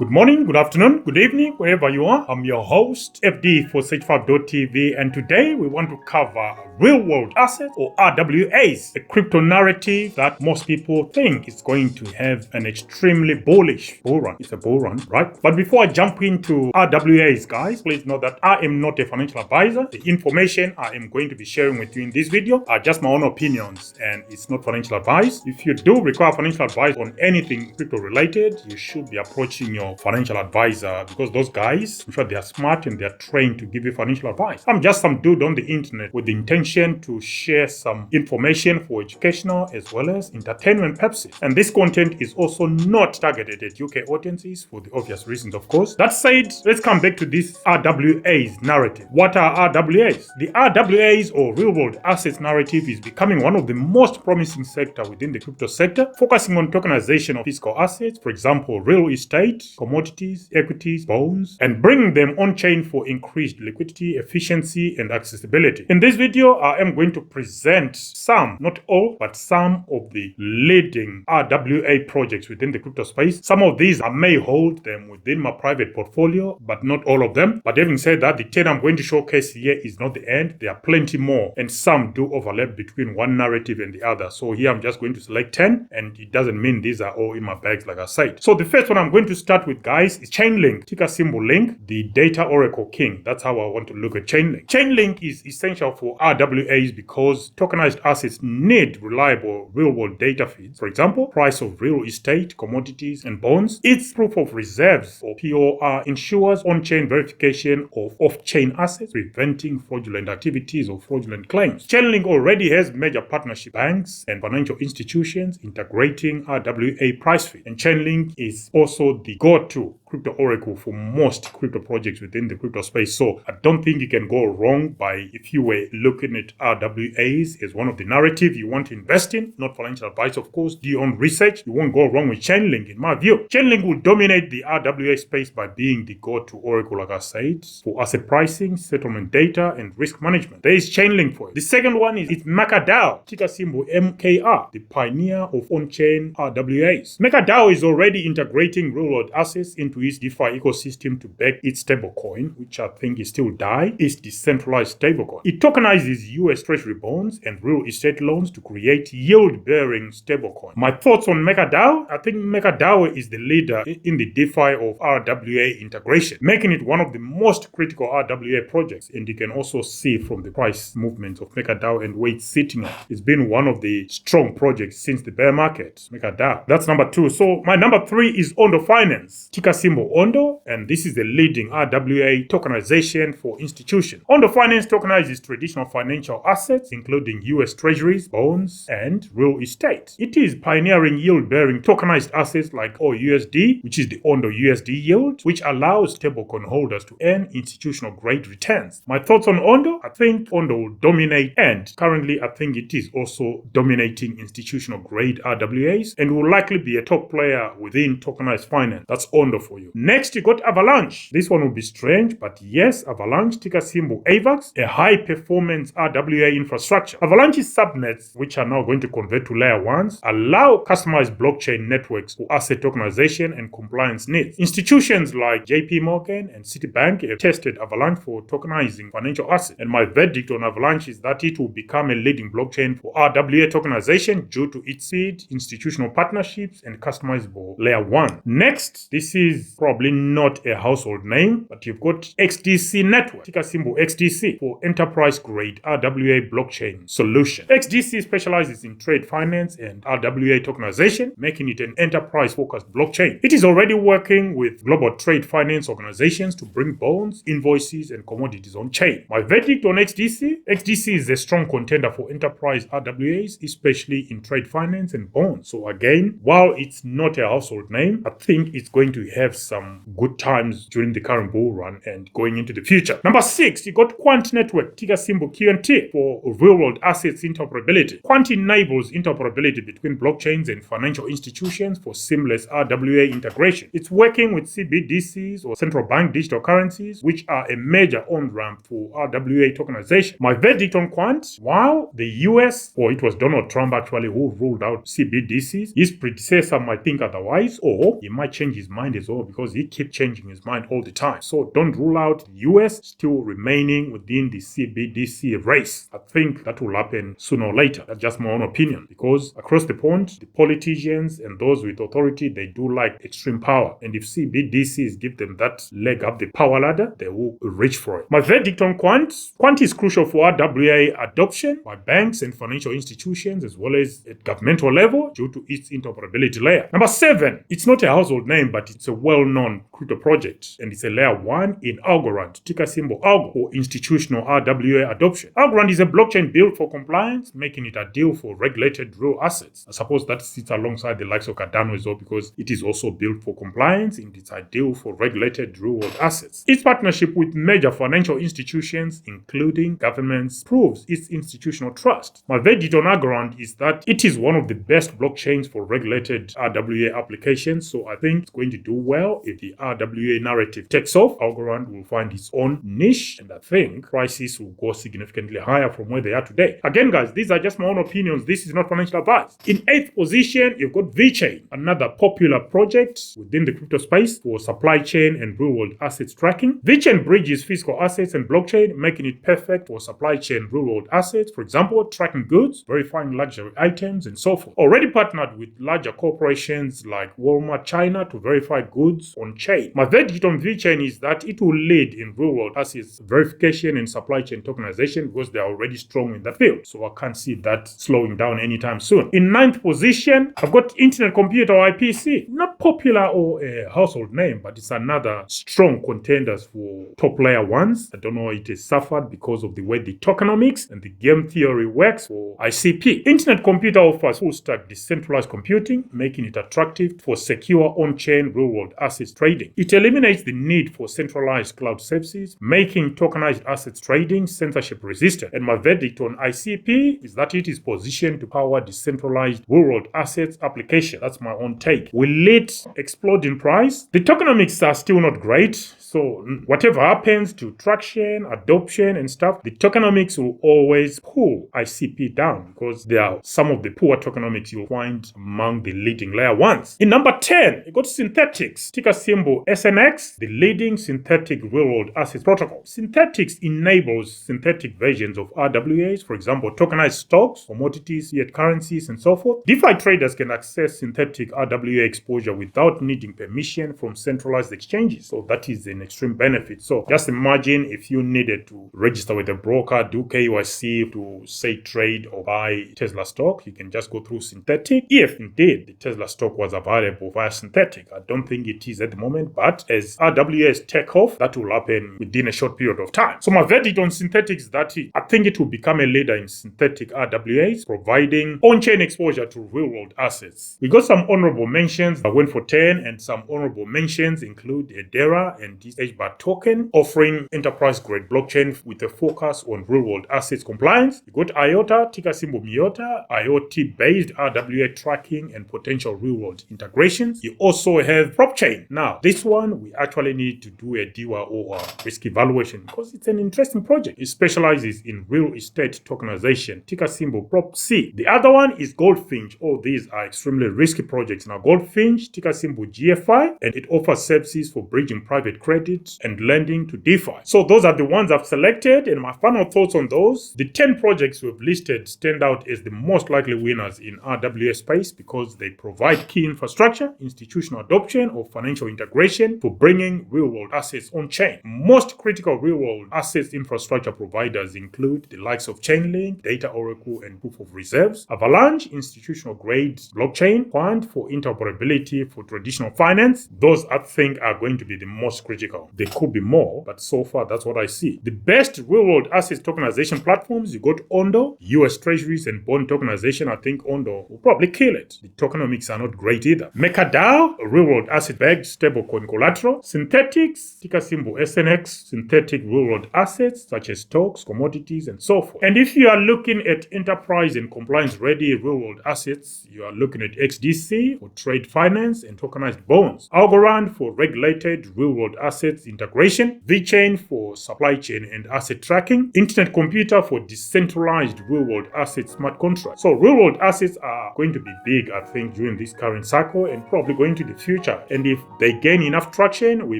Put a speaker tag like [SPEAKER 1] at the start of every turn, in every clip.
[SPEAKER 1] Good morning, good afternoon, good evening, wherever you are. I'm your host, FD for Search5.tv, and today we want to cover real-world assets or RWAs, a crypto narrative that most people think is going to have an extremely bullish bull run. It's a bull run, right? But before I jump into RWAs, guys, please know that I am not a financial advisor. The information I am going to be sharing with you in this video are just my own opinions, and it's not financial advice. If you do require financial advice on anything crypto-related, you should be approaching your financial advisor, because those guys, I'm sure they are smart and they are trained to give you financial advice. I'm just some dude on the internet with the intention to share some information for educational as well as entertainment purposes. And this content is also not targeted at UK audiences for the obvious reasons, of course. That said, let's come back to this RWAs narrative. What are RWAs? The RWAs or real world assets narrative is becoming one of the most promising sector within the crypto sector, focusing on tokenization of physical assets, for example, real estate, commodities, equities, bonds, and bringing them on-chain for increased liquidity, efficiency, and accessibility. In this video, I am going to present some, not all, but some of the leading RWA projects within the crypto space. Some of these, I may hold them within my private portfolio, but not all of them. But having said that, the 10 I'm going to showcase here is not the end. There are plenty more, and some do overlap between one narrative and the other. So here I'm just going to select 10, and it doesn't mean these are all in my bags, like I said. So the first one I'm going to start with, guys, is ChainLink, ticker symbol Link, the data oracle king. That's how I want to look at ChainLink. ChainLink is essential for RWAs because tokenized assets need reliable real-world data feeds. For example, price of real estate, commodities, and bonds. Its proof of reserves, or POR, ensures on-chain verification of off-chain assets, preventing fraudulent activities or fraudulent claims. ChainLink already has major partnership banks and financial institutions integrating RWA price feed, and ChainLink is also the go-to crypto oracle for most crypto projects within the crypto space. So I don't think you can go wrong by, if you were looking at RWAs as one of the narrative you want to invest in, not financial advice, of course, do your own research. You won't go wrong with ChainLink, in my view. ChainLink will dominate the RWA space by being the go-to oracle, like I said, for asset pricing, settlement data, and risk management. There is ChainLink for it. The second one is MakerDAO, ticker symbol MKR, the pioneer of on-chain RWAs. MakerDAO is already integrating real-world assets into its DeFi ecosystem to back its stablecoin, which I think is still DAI, its decentralized stablecoin. It tokenizes US Treasury bonds and real estate loans to create yield-bearing stablecoin. My thoughts on MakerDAO? I think MakerDAO is the leader in the DeFi of RWA integration, making it one of the most critical RWA projects. And you can also see from the price movements of MakerDAO and where it's sitting at. It's been one of the strong projects since the bear market, MakerDAO. That's number 2. So my number 3 is Ondo Finance, ticker symbol Ondo, and this is the leading RWA tokenization for institutions. Ondo Finance tokenizes traditional financial assets, including US Treasuries, bonds, and real estate. It is pioneering yield-bearing tokenized assets like OUSD, which is the Ondo USD yield, which allows stablecoin holders to earn institutional-grade returns. My thoughts on Ondo? I think Ondo will dominate, and currently I think it is also dominating institutional-grade RWAs, and will likely be a top player within tokenized finance. That's Ondo for you. Next, you got Avalanche. This one will be strange, but yes, Avalanche, ticker symbol AVAX, a high-performance RWA infrastructure. Avalanche's subnets, which are now going to convert to layer 1s, allow customized blockchain networks for asset tokenization and compliance needs. Institutions like JP Morgan and Citibank have tested Avalanche for tokenizing financial assets, and my verdict on Avalanche is that it will become a leading blockchain for RWA tokenization due to its speed, institutional partnerships, and customizable layer 1. Next, this is probably not a household name, but you've got XDC Network, ticker symbol XDC, for enterprise-grade RWA blockchain solution. XDC specializes in trade finance and RWA tokenization, making it an enterprise-focused blockchain. It is already working with global trade finance organizations to bring bonds, invoices, and commodities on-chain. My verdict on XDC? XDC is a strong contender for enterprise RWAs, especially in trade finance and bonds. So again, while it's not a household name, I think it's going to have some good times during the current bull run and going into the future. Number 6, you got Quant Network, ticker symbol QNT, for real-world assets interoperability. Quant enables interoperability between blockchains and financial institutions for seamless RWA integration. It's working with CBDCs or central bank digital currencies, which are a major on-ramp for RWA tokenization. My verdict on Quant: while the US, or it was Donald Trump actually who ruled out CBDCs, his predecessor might think otherwise, or he might change his mind as well well because he keeps changing his mind all the time. So don't rule out the US still remaining within the CBDC race. I think that will happen sooner or later. That's just my own opinion, because across the pond, the politicians and those with authority, they do like extreme power. And if CBDCs give them that leg up the power ladder, they will reach for it. My verdict on Quant. Quant is crucial for RWA adoption by banks and financial institutions as well as at governmental level due to its interoperability layer. Number 7, it's not a household name, but it's a well-known crypto project, and it's a layer 1 in Algorand, ticker symbol ALGO, for institutional RWA adoption. Algorand is a blockchain built for compliance, making it ideal for regulated real assets. I suppose that sits alongside the likes of Cardano as well, because it is also built for compliance and it's ideal for regulated real-world assets. Its partnership with major financial institutions, including governments, proves its institutional trust. My verdict on Algorand is that it is one of the best blockchains for regulated RWA applications, so I think it's going to do well if the RWA narrative takes off. Algorand will find its own niche, and I think prices will go significantly higher from where they are today. Again, guys, these are just my own opinions. This is not financial advice. In 8th position, you've got VeChain, another popular project within the crypto space for supply chain and real-world assets tracking. VeChain bridges physical assets and blockchain, making it perfect for supply chain real-world assets, for example, tracking goods, verifying luxury items, and so forth. Already partnered with larger corporations like Walmart China to verify goods on chain. My verdict on VeChain is that it will lead in real-world assets verification and supply chain tokenization because they are already strong in that field. So I can't see that slowing down anytime soon. In 9th position, I've got Internet Computer or IPC. Not popular or a household name, but it's another strong contenders for top layer ones. I don't know, it has suffered because of the way the tokenomics and the game theory works for ICP. Internet Computer offers full-stack decentralized computing, making it attractive for secure on-chain real-world assets trading. It eliminates the need for centralized cloud services, making tokenized assets trading censorship resistant. And my verdict on ICP is that it is positioned to power decentralized real-world assets application. That's my own take. Will it explode in price? The tokenomics are still not great, so whatever happens to traction, adoption, and stuff, the tokenomics will always pull ICP down because there are some of the poor tokenomics you'll find among the leading layer ones. In number 10, you got Synthetix, ticker symbol SNX, the leading synthetic real-world assets protocol. Synthetix enables synthetic versions of RWAs, for example, tokenized stocks, commodities, fiat currencies, and so forth. DeFi traders can access synthetic RWA exposure without needing permission from centralized exchanges. So that is an extreme benefit. So just imagine if you needed to register with a broker, do KYC to say trade or buy Tesla stock, you can just go through Synthetix. If indeed the Tesla stock was available via Synthetix, I don't think it is at the moment, but as RWAs take off, that will happen within a short period of time. So my verdict on Synthetix is that I think it will become a leader in synthetic RWAs, providing on-chain exposure to real-world assets. We got some honorable mentions that went for 10, and some honorable mentions include Edera and this HBAR token, offering enterprise-grade blockchain with a focus on real-world assets compliance. You got IOTA, ticker symbol MIOTA, IoT-based RWA tracking and potential real-world integrations. You also have Propchain. Now, this one, we actually need to do a DWA or a risk evaluation because it's an interesting project. It specializes in real estate tokenization, ticker symbol PropC. The other one is Goldfinch. All these are extremely risky projects. Now, Goldfinch, ticker symbol GFI, and it offers services for bridging private credit and lending to DeFi. So those are the ones I've selected, and my final thoughts on those. The 10 projects we've listed stand out as the most likely winners in RWA space because they provide key infrastructure, institutional adoption, or financial integration for bringing real-world assets on-chain. Most critical real-world assets infrastructure providers include the likes of ChainLink, Data Oracle, and Proof of Reserves, Avalanche, institutional-grade blockchain, Quant for interoperability for traditional finance. Those I think are going to be the most critical. There could be more, but so far that's what I see. The best real-world assets tokenization platforms, you got Ondo, US Treasuries and bond tokenization. I think Ondo will probably kill it. The tokenomics are not great either. MakerDAO, a real-world asset-backed stablecoin collateral. Synthetix, ticker symbol SNX, synthetic real-world assets such as stocks, commodities, and so forth. And if you are looking at enterprise and compliance-ready real-world assets, you are looking at XDC for trade finance and tokenized bonds, Algorand for regulated real-world assets integration, VeChain for supply chain and asset tracking, Internet Computer for decentralized real-world asset smart contracts. So real-world assets are going to be big, I think, during this current cycle and probably going to the future. And if they gain enough traction, we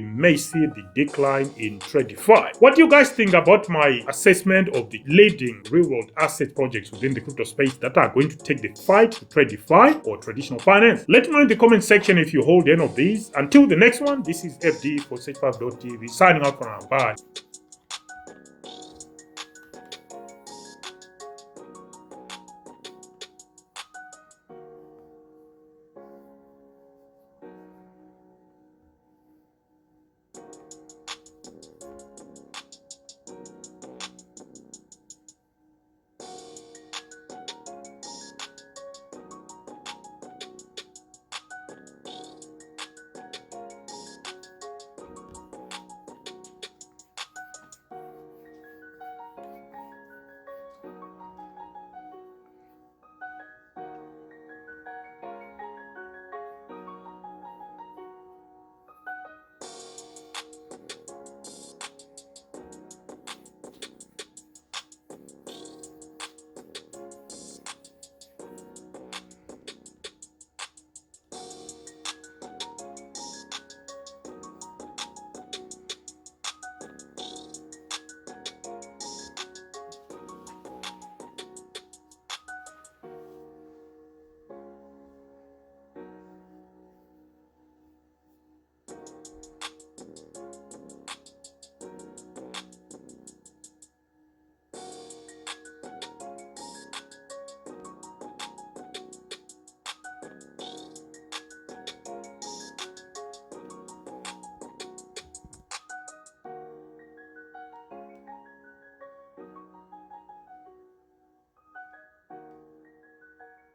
[SPEAKER 1] may see the decline in TradeFi. What do you guys think about my assessment of the leading real-world asset projects within the crypto space that are going to take the fight to TradeFi or traditional finance? Let me know in the comment section if you hold any of these. Until the next one, this is FD for Sage5.tv signing out for now. Bye.